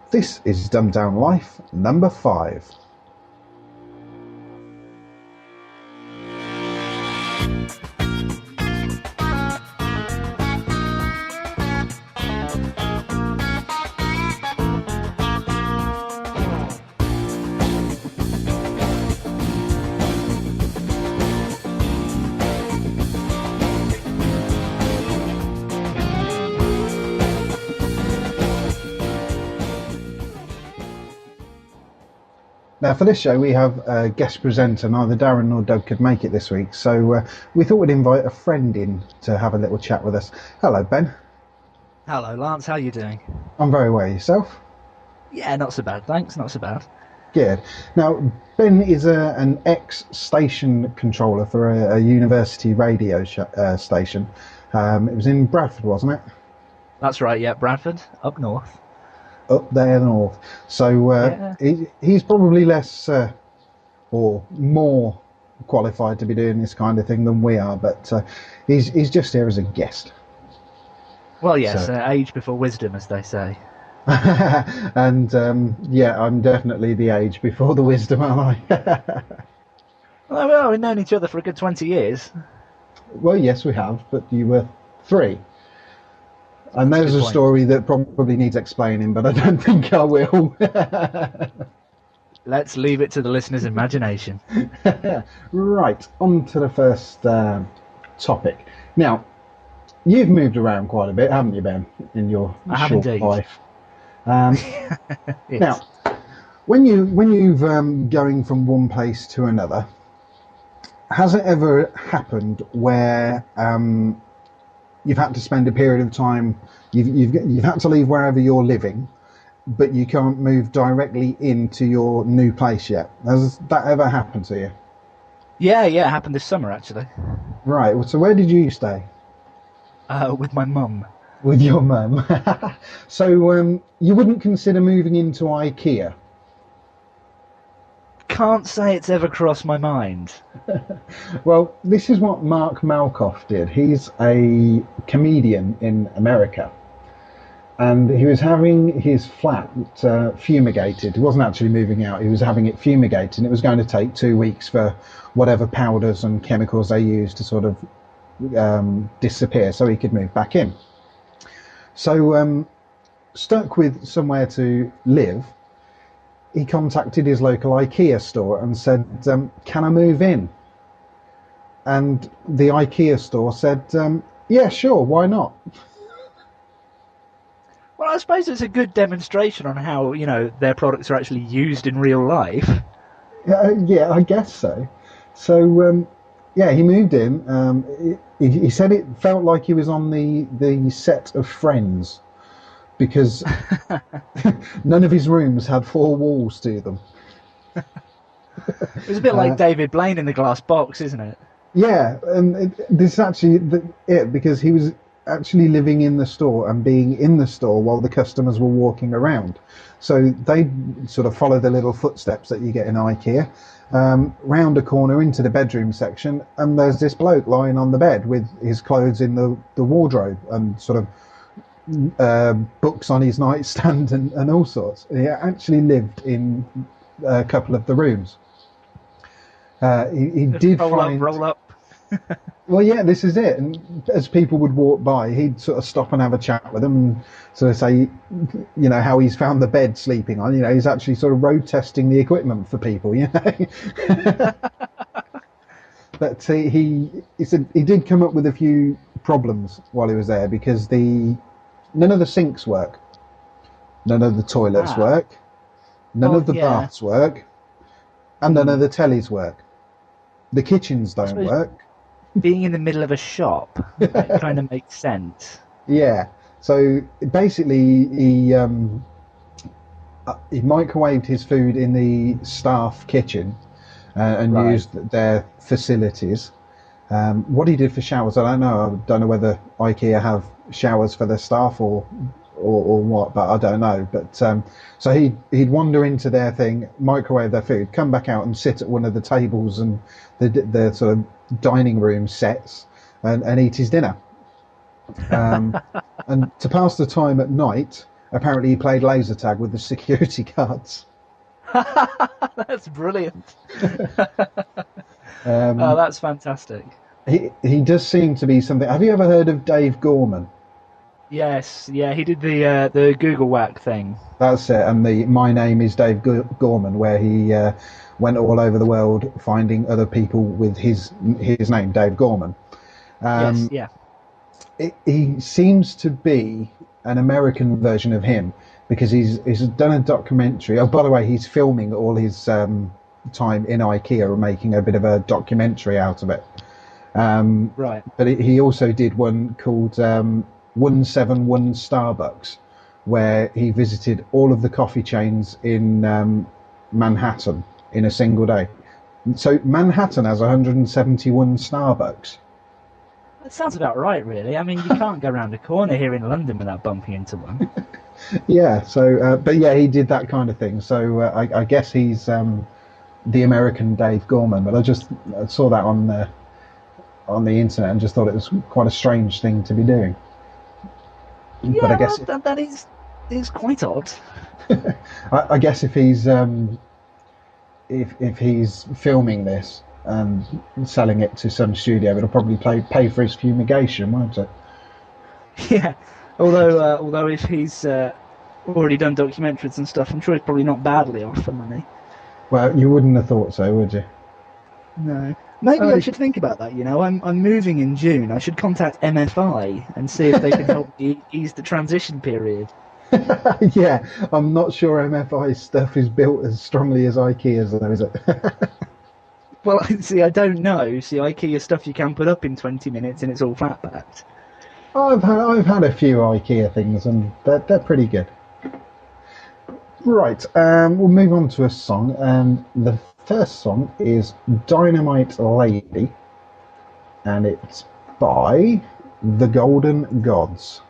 This is Dumbed Down Life number 5. Now, for this show, we have a guest presenter. Neither Darren nor Doug could make it this week, so we thought we'd invite a friend in to have a little chat with us. Hello, Ben. Hello, Lance. How are you doing? I'm very well. Yourself? Yeah, not so bad, thanks. Not so bad. Good. Now, Ben is an ex-station controller for a university radio station. It was in Bradford, wasn't it? That's right, yeah, Bradford, up north. Up there north. So Yeah. he's probably less or more qualified to be doing this kind of thing than we are, but he's just here as a guest. Well, yes, So- age before wisdom, as they say. And yeah, I'm definitely the age before the wisdom, aren't I? Well, we've known each other for a good 20 years. Well, yes, we have, but you were 3. And That's a there's good a point. story that probably needs explaining, but I don't think I will. Let's leave it to the listener's imagination. Right, on to the first topic. Now, you've moved around quite a bit, haven't you, Ben, in your I have short indeed. life? Yes. Now, when you've going from one place to another, has it ever happened where you've had to spend a period of time, you've had to leave wherever you're living, but you can't move directly into your new place yet? Has that ever happened to you? Yeah, it happened this summer, actually, Right. So where did you stay? with my mum. With your mum. So you wouldn't consider moving into Ikea? Can't say it's ever crossed my mind. Well, this is what Mark Malkoff did. He's a comedian in America, and he was having his flat fumigated. He wasn't actually moving out, he was having it fumigated, and it was going to take 2 weeks for whatever powders and chemicals they used to sort of disappear so he could move back in. So stuck with somewhere to live, he contacted his local Ikea store and said, can I move in? And the Ikea store said, yeah, sure, why not? Well, I suppose it's a good demonstration on how, their products are actually used in real life. Yeah, I guess so. So, yeah, he moved in. He said it felt like he was on the set of Friends, because none of his rooms had 4 walls to them. It was a bit like David Blaine in the glass box, isn't it? Yeah, and this is actually it, because he was actually living in the store and being in the store while the customers were walking around. So they sort of follow the little footsteps that you get in Ikea, round a corner into the bedroom section, and there's this bloke lying on the bed with his clothes in the wardrobe and sort of books on his nightstand and all sorts. He actually lived in a couple of the rooms. He did roll up. Well, yeah, this is it. And as people would walk by, he'd sort of stop and have a chat with them and sort of say, how he's found the bed sleeping on. He's actually sort of road testing the equipment for people. But he said he did come up with a few problems while he was there, because none of the sinks work, none of the toilets work, none of the baths work, and none of the tellies work. The kitchens don't work. Being in the middle of a shop, that kind of makes sense. Yeah. So basically, he microwaved his food in the staff kitchen and Right. used their facilities. What he did for showers, I don't know. I don't know whether IKEA have showers for their staff or what, but I don't know. But so he'd wander into their thing, microwave their food, come back out and sit at one of the tables and the sort of dining room sets and eat his dinner. And to pass the time at night, Apparently, he played laser tag with the security guards. That's brilliant. Um, Oh, that's fantastic. he does seem to be something. Have you ever heard of Dave Gorman? Yes, yeah, he did the Google Whack thing. That's it. And the My Name is Dave Gorman, where he went all over the world finding other people with his name, Dave Gorman. Yes, yeah. He seems to be an American version of him because he's done a documentary. Oh, by the way, he's filming all his time in Ikea and making a bit of a documentary out of it. Right. But he also did one called 171 Starbucks, where he visited all of the coffee chains in Manhattan in a single day. So Manhattan has 171 Starbucks. That sounds about right, really. I mean, you can't go around a corner here in London without bumping into one. Yeah, so, but yeah, he did that kind of thing. So I guess he's the American Dave Gorman, but I saw that on the internet and just thought it was quite a strange thing to be doing. Yeah, but I guess well, that is quite odd. I guess if he's if he's filming this and selling it to some studio, it'll probably pay for his fumigation, won't it? Yeah. Although if he's already done documentaries and stuff, I'm sure he's probably not badly off for money. Well, you wouldn't have thought so, would you? No. Maybe I should think about that, you know. I'm moving in June. I should contact MFI and see if they can help me ease the transition period. Yeah, I'm not sure MFI's stuff is built as strongly as IKEA's, though, is it? Well, see, I don't know. See, IKEA stuff you can put up in 20 minutes and it's all flat packed. I've had a few IKEA things and they're pretty good. Right, we'll move on to a song, and the first song is Dynamite Lady, and it's by The Golden Gods.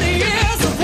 Years of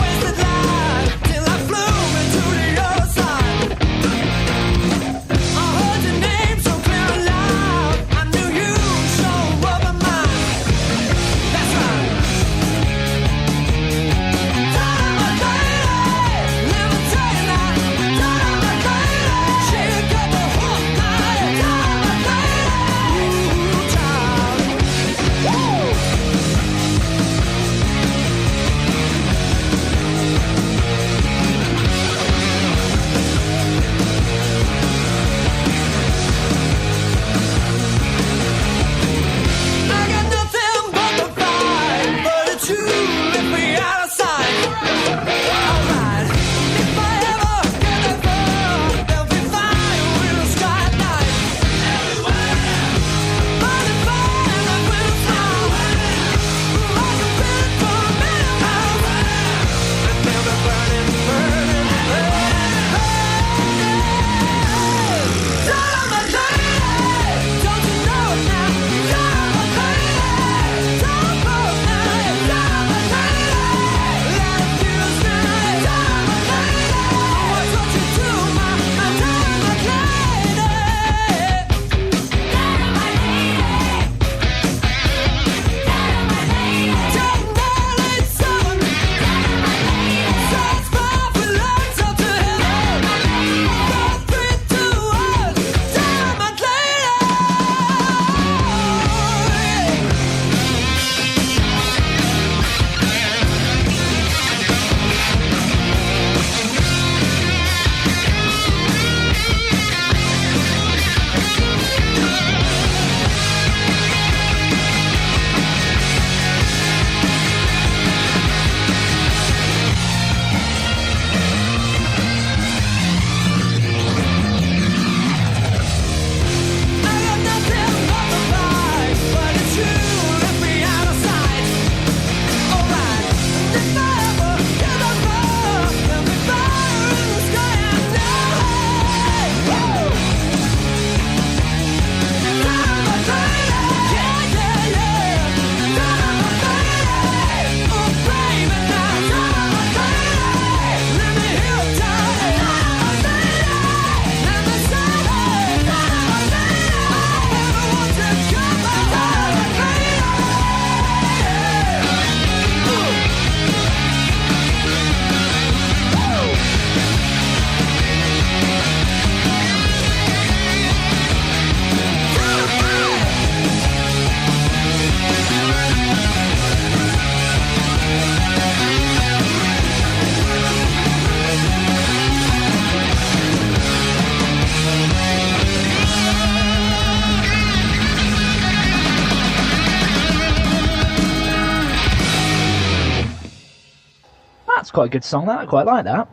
That's quite a good song. That I quite like that.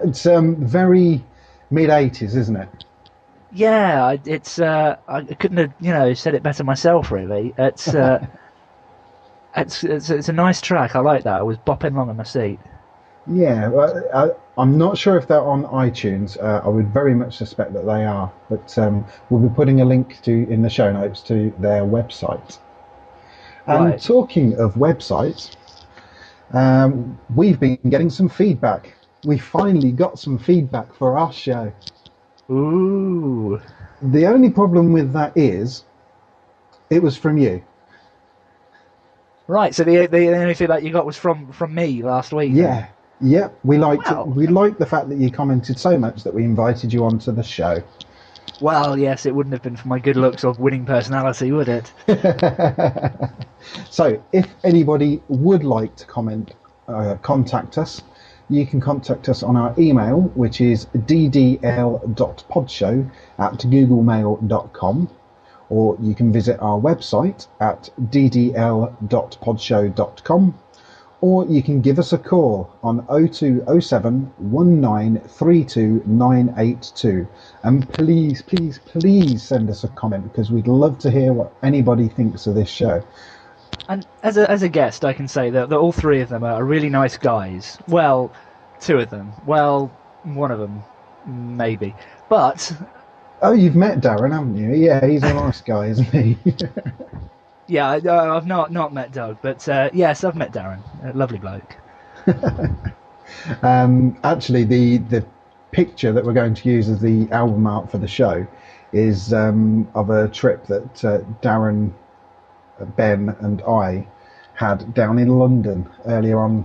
It's very mid-80s, isn't it? Yeah, it's. I couldn't have said it better myself. Really, it's. It's a nice track. I like that. I was bopping along in my seat. Yeah, well, I'm not sure if they're on iTunes. I would very much suspect that they are, but we'll be putting a link in the show notes to their website. And Right. talking of websites, we've been getting some feedback. We finally got some feedback for our show. Ooh. The only problem with that is, it was from you. Right. So the only feedback you got was from me last week. Yeah. Yep. We liked Wow. it. We liked the fact that you commented so much that we invited you onto the show. Well, yes, it wouldn't have been for my good looks or winning personality, would it? So, if anybody would like to contact us, you can contact us on our email, which is ddl.podshow@googlemail.com, or you can visit our website at ddl.podshow.com, or you can give us a call on 0207 1932 982. And please, please, please send us a comment, because we'd love to hear what anybody thinks of this show. And as a guest, I can say that all three of them are really nice guys. Well, two of them. Well, one of them, maybe. But... Oh, you've met Darren, haven't you? Yeah, he's a nice guy, isn't he? Yeah, I've not met Doug, but yes, I've met Darren. A lovely bloke. Actually, the picture that we're going to use as the album art for the show is of a trip that Darren, Ben and I had down in London earlier on,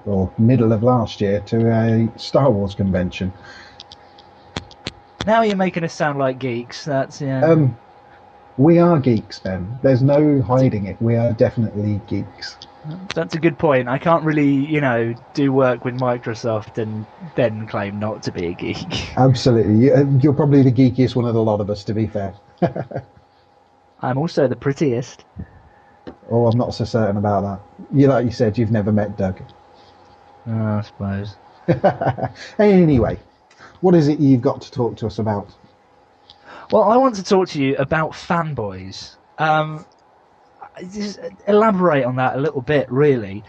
or middle of last year, to a Star Wars convention. Now you're making us sound like geeks. That's yeah. We are geeks, Ben. There's no hiding it. We are definitely geeks. That's a good point. I can't really, do work with Microsoft and then claim not to be a geek. Absolutely. You're probably the geekiest one of the lot of us, to be fair. I'm also the prettiest. Oh, I'm not so certain about that. Like you said, you've never met Doug. Oh, I suppose. Anyway, what is it you've got to talk to us about? Well, I want to talk to you about fanboys. Just elaborate on that a little bit, really.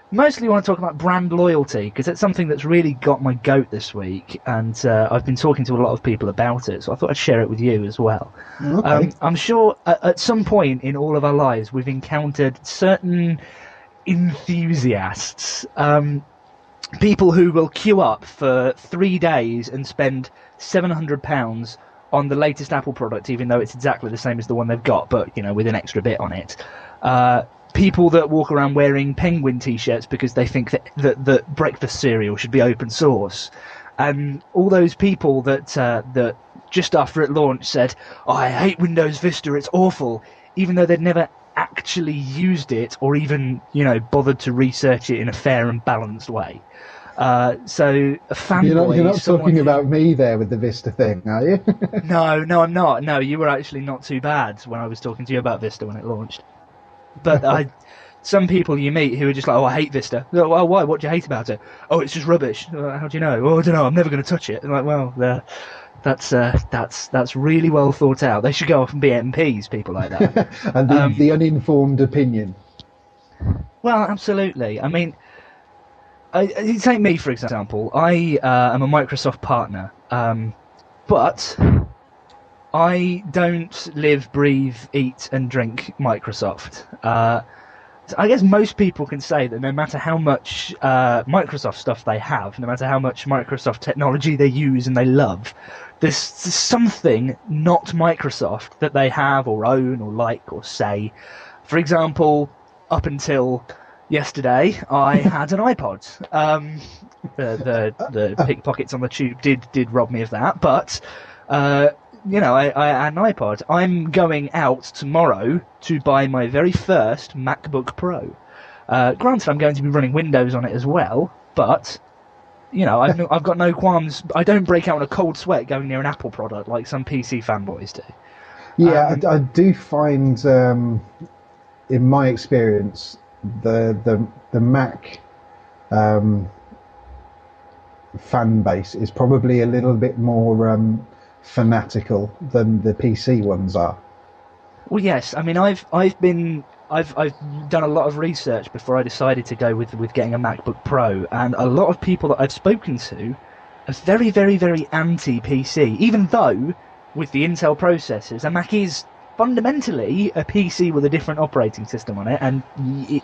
Mostly want to talk about brand loyalty, because it's something that's really got my goat this week, and I've been talking to a lot of people about it, so I thought I'd share it with you as well. Okay. I'm sure at some point in all of our lives we've encountered certain enthusiasts, people who will queue up for 3 days and spend £700 on the latest Apple product, even though it's exactly the same as the one they've got, but with an extra bit on it. People that walk around wearing Penguin t-shirts because they think that breakfast cereal should be open source, and all those people that just after it launched said, "Oh, I hate Windows Vista, it's awful," even though they'd never actually used it or even bothered to research it in a fair and balanced way. So a fanboy. You're not talking about me there with the Vista thing, are you? No, I'm not. No, you were actually not too bad when I was talking to you about Vista when it launched. But some people you meet who are just like, "Oh, I hate Vista." Oh, well, why? What do you hate about it? "Oh, it's just rubbish." How do you know? "Oh, I don't know. I'm never going to touch it." I'm like, well, that's really well thought out. They should go off and be MPs, people like that. And the uninformed opinion. Well, absolutely. I mean, take me, for example. I am a Microsoft partner, but I don't live, breathe, eat, and drink Microsoft. I guess most people can say that no matter how much Microsoft stuff they have, no matter how much Microsoft technology they use and they love, there's something not Microsoft that they have or own or like or say. For example, up until yesterday, I had an iPod. The pickpockets on the tube did rob me of that, but I had an iPod. I'm going out tomorrow to buy my very first MacBook Pro. Granted, I'm going to be running Windows on it as well, but I've got no qualms. I don't break out in a cold sweat going near an Apple product like some PC fanboys do. Yeah, I do find, in my experience, the Mac fan base is probably a little bit more fanatical than the PC ones are. Well, yes. I mean, I've done a lot of research before I decided to go with getting a MacBook Pro, and a lot of people that I've spoken to are very, very, very anti-PC, even though with the Intel processors, a Mac is fundamentally a PC with a different operating system on it and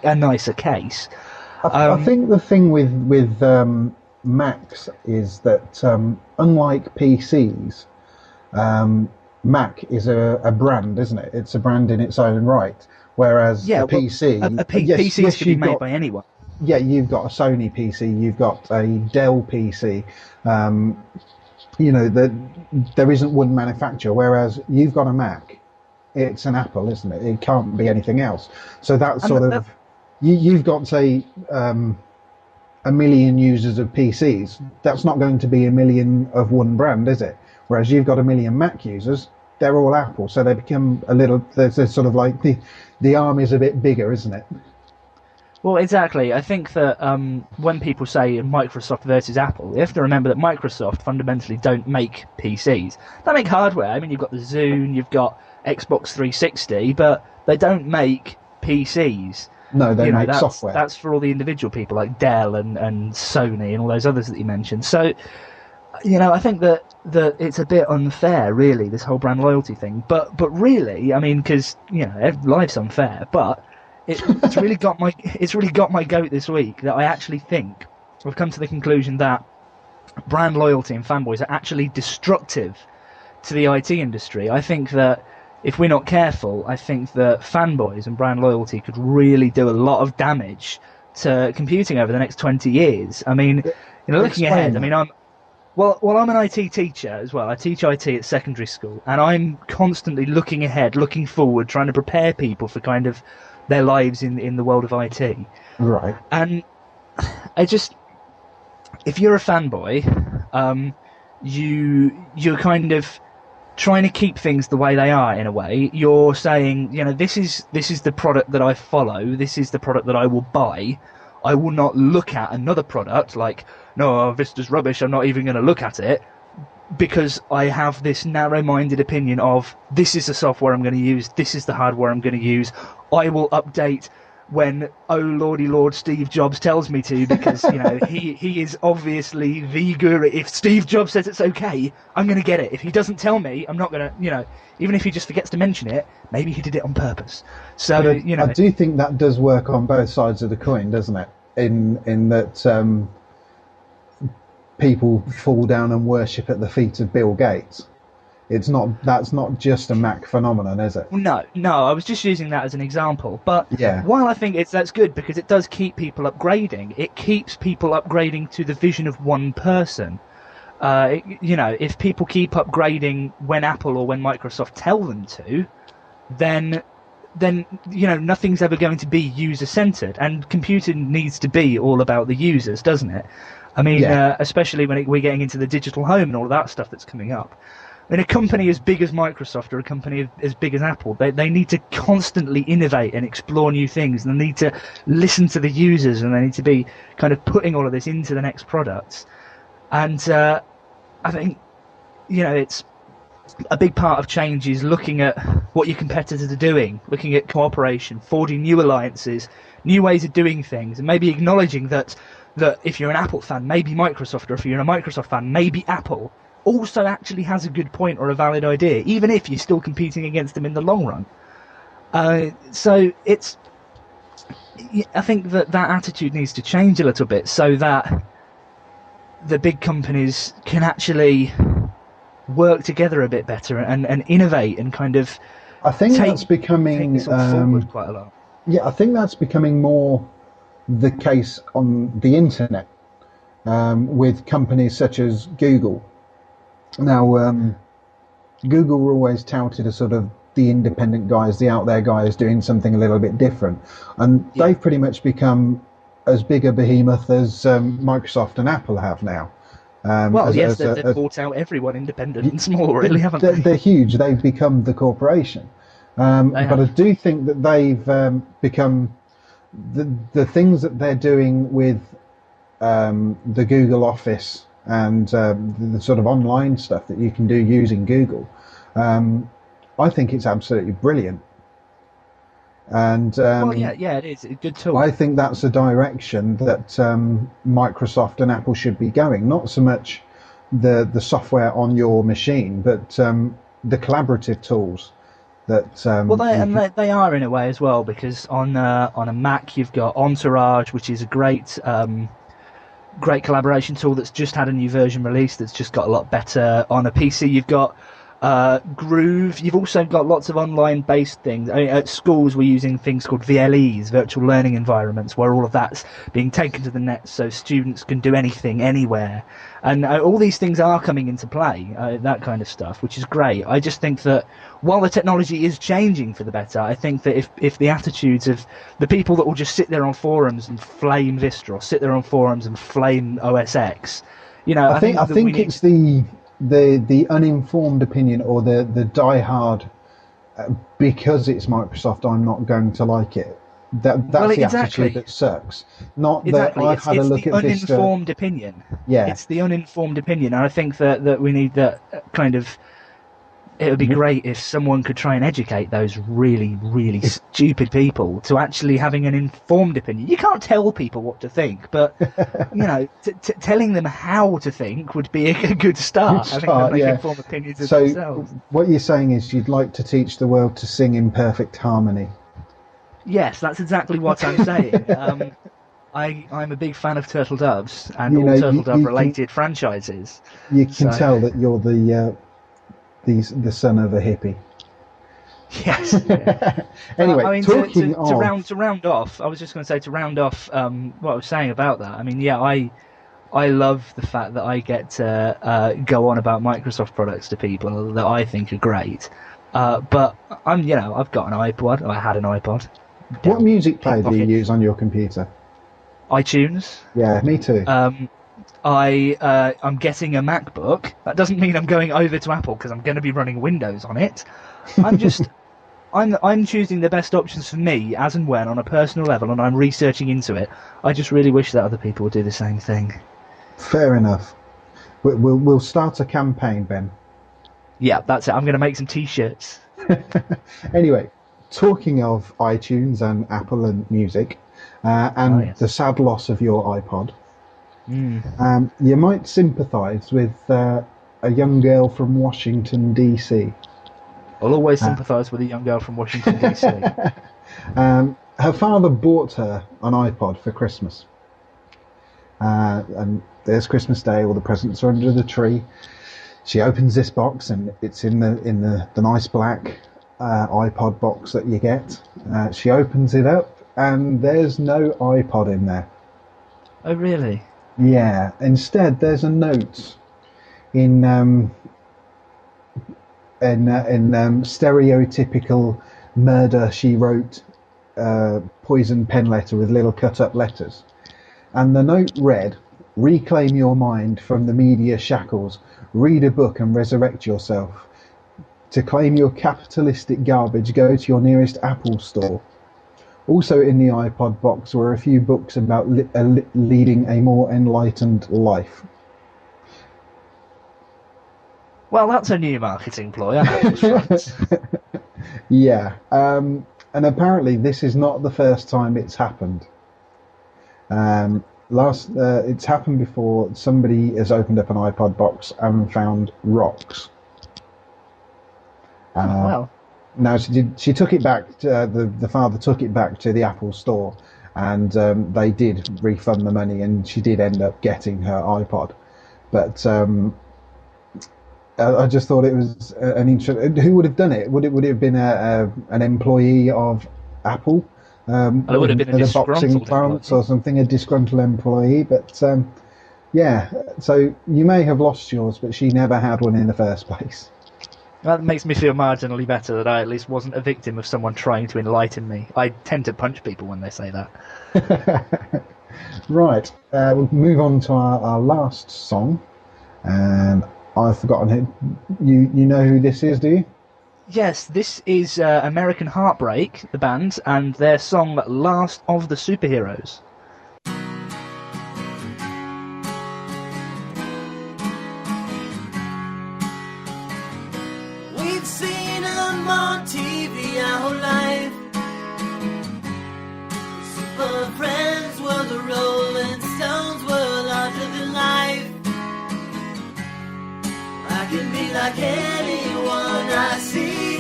a nicer case. I think the thing with Macs is that unlike PCs, Mac is a brand, isn't it? It's a brand in its own right. Whereas a PC, PC can be made by anyone. Yeah, you've got a Sony PC, you've got a Dell PC. There isn't one manufacturer. Whereas you've got a Mac, it's an Apple, isn't it? It can't be anything else. So that's you've got, say, a million users of PCs. That's not going to be a million of one brand, is it? Whereas you've got a million Mac users, they're all Apple, so they become there's sort of like the army's a bit bigger, isn't it? Well, exactly. I think that when people say Microsoft versus Apple, you have to remember that Microsoft fundamentally don't make PCs. They make hardware. I mean, you've got the Zune, you've got Xbox 360, but they don't make PCs. No, they make software. That's for all the individual people like Dell and Sony and all those others that you mentioned. So, I think that it's a bit unfair, really, this whole brand loyalty thing. But really, I mean, because life's unfair. But it's really got my goat this week that I actually think we've come to the conclusion that brand loyalty and fanboys are actually destructive to the IT industry. I think that if we're not careful, I think that fanboys and brand loyalty could really do a lot of damage to computing over the next 20 years. I mean, looking ahead, I mean, I'm an IT teacher as well. I teach IT at secondary school, and I'm constantly looking ahead, looking forward, trying to prepare people for kind of their lives in the world of IT. Right. And if you're a fanboy, you're kind of trying to keep things the way they are in a way. You're saying, this is the product that I follow. This is the product that I will buy. I will not look at another product like, no, Vista's rubbish. I'm not even going to look at it because I have this narrow-minded opinion of this is the software I'm going to use. This is the hardware I'm going to use. I will update when, oh lordy lord, Steve Jobs tells me to, because he is obviously the guru. If Steve Jobs says it's okay, I'm going to get it. If he doesn't tell me, I'm not going to, even if he just forgets to mention it, maybe he did it on purpose. So, I do think that does work on both sides of the coin, doesn't it? In that people fall down and worship at the feet of Bill Gates. That's not just a Mac phenomenon, is it? No, I was just using that as an example. But while I think that's good because it does keep people upgrading, it keeps people upgrading to the vision of one person. If people keep upgrading when Apple or when Microsoft tell them to, then nothing's ever going to be user-centered, and computing needs to be all about the users, doesn't it? I mean, especially when we're getting into the digital home and all of that stuff that's coming up. I mean, a company as big as Microsoft or a company as big as Apple, they need to constantly innovate and explore new things, and they need to listen to the users, and they need to be kind of putting all of this into the next products. And I think, it's a big part of change is looking at what your competitors are doing, looking at cooperation, forging new alliances, new ways of doing things, and maybe acknowledging that if you're an Apple fan, maybe Microsoft, or if you're a Microsoft fan, maybe Apple also actually has a good point or a valid idea, even if you're still competing against them in the long run. So I think that attitude needs to change a little bit so that the big companies can actually work together a bit better and innovate and kind of I think that's becoming forward quite a lot. Yeah, I think that's becoming more the case on the internet with companies such as Google. Now, Google were always touted as sort of the independent guys, the out there guys doing something a little bit different, and they've pretty much become as big a behemoth as Microsoft and Apple have now. They've bought out everyone, independent and small, really, haven't they? They're huge. They've become the corporation. But I do think that they've become the things that they're doing with the Google Office and the sort of online stuff that you can do using Google, I think it's absolutely brilliant. And Well, yeah, it is a good tool. I think that's the direction that Microsoft and Apple should be going. Not so much the software on your machine, but the collaborative tools that. They are in a way as well, because on a Mac you've got Entourage, which is a great collaboration tool that's just had a new version released that's just got a lot better. On a PC you've got Groove. You've also got lots of online-based things. I mean, at schools, we're using things called VLEs, virtual learning environments, where all of that's being taken to the net so students can do anything, anywhere. And all these things are coming into play, that kind of stuff, which is great. I just think that while the technology is changing for the better, I think that if the attitudes of the people that will just sit there on forums and flame Vista, or sit there on forums and flame OS X, I think it's the uninformed opinion, or the diehard, because it's Microsoft, I'm not going to like it. That's the attitude that sucks. Not that I've had a look at Vista. It's the uninformed opinion. Yeah. It's the uninformed opinion, and I think that we need that kind of. It would be great if someone could try and educate those really, really stupid people to actually having an informed opinion. You can't tell people what to think, but telling them how to think would be a good start. I think they can form opinions of themselves. So what you're saying is you'd like to teach the world to sing in perfect harmony. Yes, that's exactly what I'm saying. I'm a big fan of Turtle Doves and all Turtle Dove related franchises. You can tell that you're the son of a hippie. Yes. Yeah. Anyway, I mean, talking to round off, I was just going to say what I was saying about that. I mean, yeah, I love the fact that I get to go on about Microsoft products to people that I think are great. But I've got an iPod. I had an iPod. What music player do you use on your computer? iTunes. Yeah, me too. I'm getting a MacBook. That doesn't mean I'm going over to Apple because I'm going to be running Windows on it. I'm choosing the best options for me as and when on a personal level, and I'm researching into it. I just really wish that other people would do the same thing. Fair enough. We'll start a campaign, Ben. Yeah, that's it. I'm going to make some T-shirts. Anyway, talking of iTunes and Apple and music, the sad loss of your iPod. You might sympathise with a young girl from Washington D.C. I'll always sympathise with a young girl from Washington D.C. Her father bought her an iPod for Christmas, and there's Christmas Day. All the presents are under the tree. She opens this box, and it's in the nice black iPod box that you get. She opens it up, and there's no iPod in there. Oh, really? Yeah. Instead, there's a note in stereotypical murder she wrote poison pen letter with little cut up letters, and the note read, "Reclaim your mind from the media shackles. Read a book and resurrect yourself. To claim your capitalistic garbage, go to your nearest Apple store." Also in the iPod box were a few books about leading a more enlightened life. Well, that's a new marketing ploy on Apple's front. Yeah, and apparently this is not the first time it's happened. It's happened before. Somebody has opened up an iPod box and found rocks. Well. Now she took it back. The father took it back to the Apple store, and they did refund the money, and she did end up getting her iPod. But I just thought it was an interesting. Who would have done it? Would it have been an employee of Apple? It would have been a disgruntled employee or something, a disgruntled employee. But yeah, so you may have lost yours, but she never had one in the first place. That makes me feel marginally better that I at least wasn't a victim of someone trying to enlighten me. I tend to punch people when they say that. Right, we'll move on to our last song, and I've forgotten who. You know who this is, do you? Yes, this is American Heartbreak, the band, and their song "Last of the Superheroes." We've seen them on TV our whole life. Super Friends were the Rolling Stones, were larger than life. I can be like anyone I see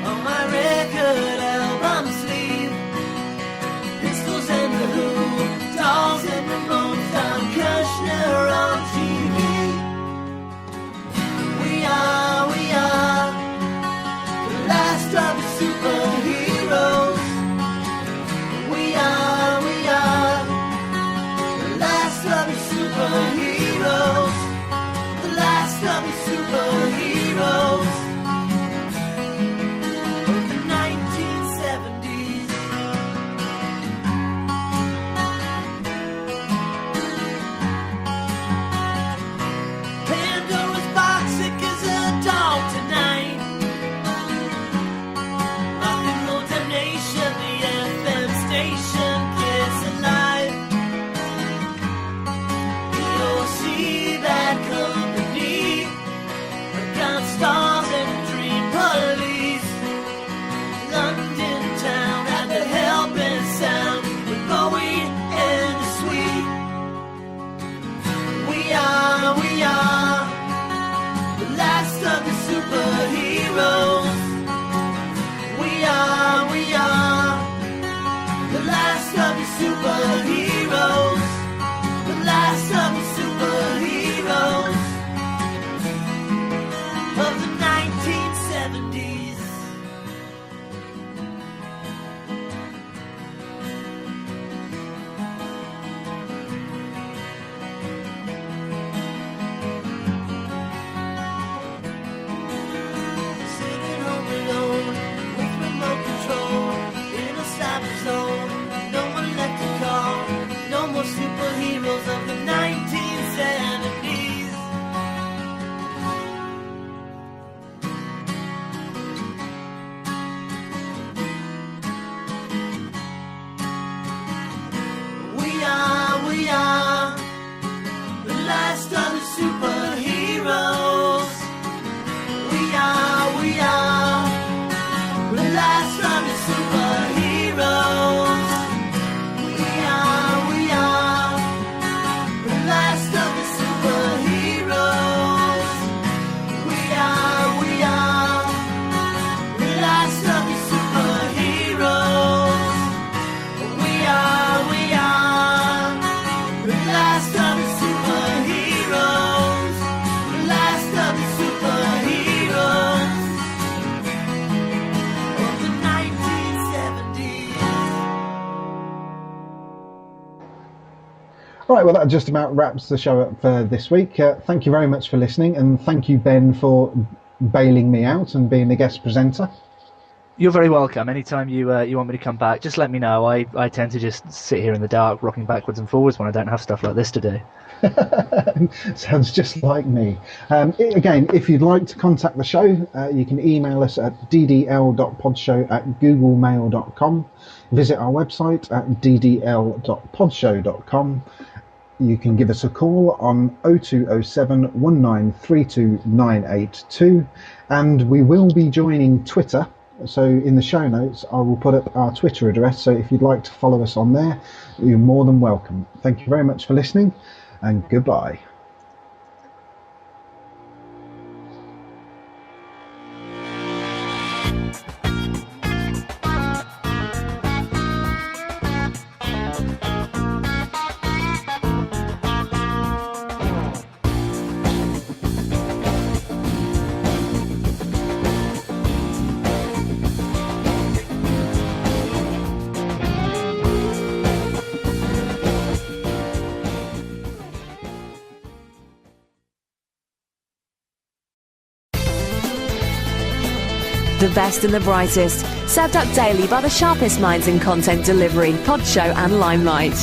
on my record album sleeve. Pistols and the Who, Dolls and Ramones, Tom Kushner on TV. We are the last of the superheroes. We are the last of the superheroes. The last of the superheroes of the 1970s. Pandora's box, sick as a dog tonight. Rock and roll damnation, the FM station, Kids Alive. You'll see that company, gun stars and a dream police. London town had the helping sound with Bowie and the Sweet. We are the last of the superheroes. We are the last of the superheroes. The last of the superheroes of the 1970s. Sitting home alone with remote control in a cyber zone. No one left to call. No more superheroes of the 1970s. We are the last of the superheroes. We are the last of the superheroes. We are the last of the superheroes. We are the last of the superheroes. We are the last of the superheroes. The last of the superheroes of the 1970s. Right, well, that just about wraps the show up for this week. Thank you very much for listening, and thank you, Ben, for bailing me out and being the guest presenter. You're very welcome. Anytime you want me to come back, just let me know. I tend to just sit here in the dark, rocking backwards and forwards when I don't have stuff like this to do. Sounds just like me. Again, if you'd like to contact the show, you can email us at ddl.podshow@googlemail.com. Visit our website at ddl.podshow.com. You can give us a call on 0207 1932 982, and we will be joining Twitter. So in the show notes, I will put up our Twitter address. So if you'd like to follow us on there, you're more than welcome. Thank you very much for listening, and goodbye. The best and the brightest, served up daily by the sharpest minds in content delivery, Podshow and Limelight.